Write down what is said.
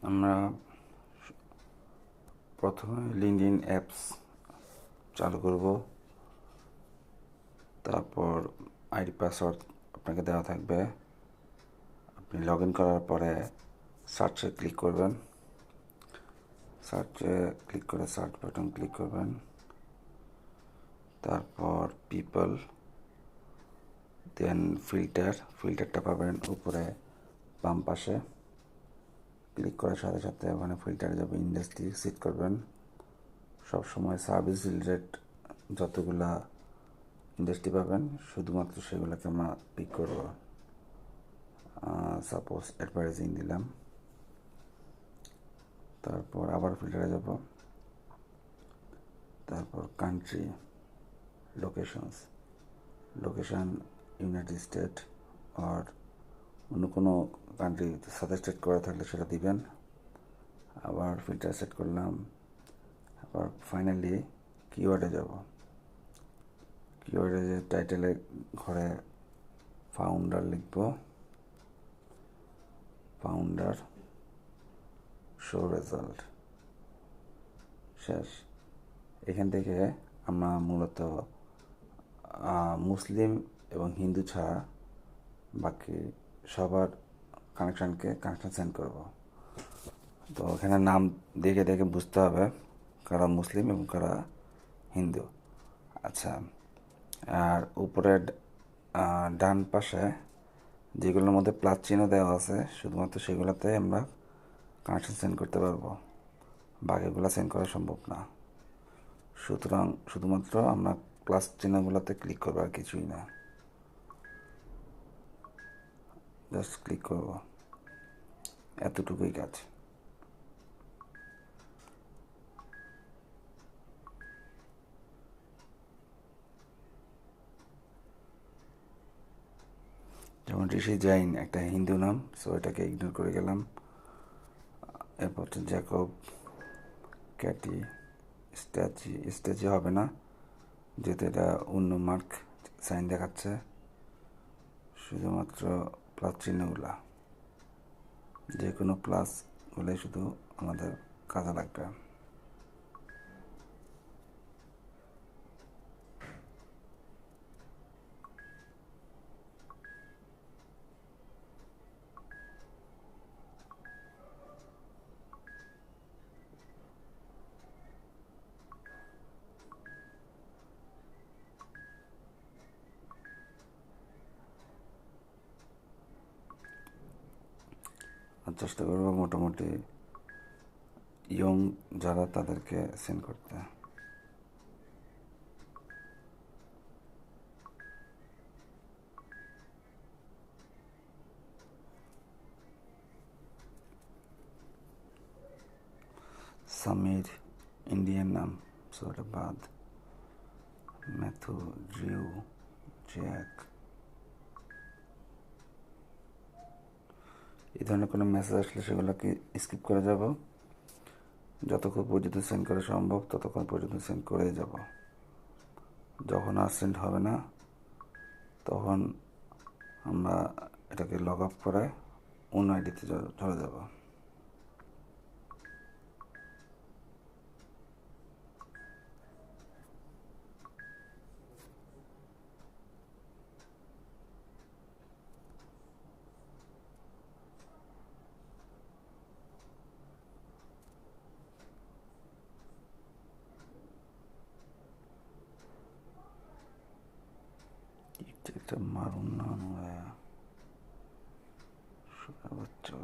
আমরা প্রথমে LinkedIn apps চালু করব। তারপর আইডি পাসওয়ার্ড আপনাকে দেওয়া থাকবে। আপনি লগ ইন করার পরে সার্চে ক্লিক করবেন। সার্চে ক্লিক করে সার্চ বাটন ক্লিক করবেন। তারপর পিপল, দেন ফিল্টারটা পাবেন উপরে বাম পাশে। ক্লিক করার সাথে সাথে ওখানে ফিল্টারে যাবে, ইন্ডাস্ট্রি সিট করবেন। সবসময় সার্ভিস রিলেটেড যতগুলা ইন্ডাস্ট্রি পাবেন শুধুমাত্র সেগুলোকে আমরা পিক করব। সাপোজ অ্যাডভার্টাইজিং দিলাম। তারপর আবার ফিল্টারে যাব। তারপর কান্ট্রি, লোকেশন ইউনাইটেড স্টেট আর অন্য কোনো কান্ট্রি সাজেস্টেড করা থাকলে সেটা দিবেন। আবার ফিল্টার সেট করলাম। আবার ফাইনালি কিওয়ার্ডে যাব। কিওয়ার্ডে যে টাইটেলের ঘরে ফাউন্ডার লিখব। ফাউন্ডার, শো রেজাল্ট, শেষ। এখান থেকে আমরা মূলত মুসলিম এবং হিন্দু ছাড়া বাকি সবার কানেকশন সেন্ড করব। তো এখানে নাম দেখে দেখে বুঝতে হবে কারা মুসলিম এবং কারা হিন্দু। আচ্ছা, আর উপরে ডান পাশে যেগুলোর মধ্যে প্লাস চিহ্ন দেওয়া আছে শুধুমাত্র সেগুলোতে আমরা কানেকশন সেন্ড করতে পারবো, বাকিগুলো সেন্ড করা সম্ভব না। সুতরাং শুধুমাত্র আমরা প্লাস চিহ্নগুলোতে ক্লিক করবো, আর কিছুই না। জাস্ট ক্লিক করব, এতটুকুই কাজ। যেমন ঋষি জাইন একটা হিন্দু নাম, সো এটাকে ইগনোর করে গেলাম। এরপর হচ্ছে জ্যাকব, ক্যাটি, স্ট্যাচি হবে না যেহেতু এটা অন্য মার্ক সাইন দেখাচ্ছে। শুধুমাত্র প্লাস চিহ্নগুলা, যে কোনো প্লাস হলে শুধু আমাদের কাজে লাগবে। আর চেষ্টা করবো মোটামুটি ইয়ং যারা তাদেরকে সেন্ড করতে। সামির ইন্ডিয়ান নাম, সো এটা বাদ। ম্যাথু, ড্রিউ, জ্যাক, এই ধরনের কোনো মেসেজ আসলে সেগুলোকে স্কিপ করে যাব। যতক্ষণ পর্যন্ত সেন্ড করা সম্ভব ততক্ষণ পর্যন্ত সেন্ড করে যাব। যখন আর সেন্ড হবে না তখন আমরা এটাকে লগ আপ করে অন্য আইডিতে চলে যাব। একটা মারুন না, বাচ্চা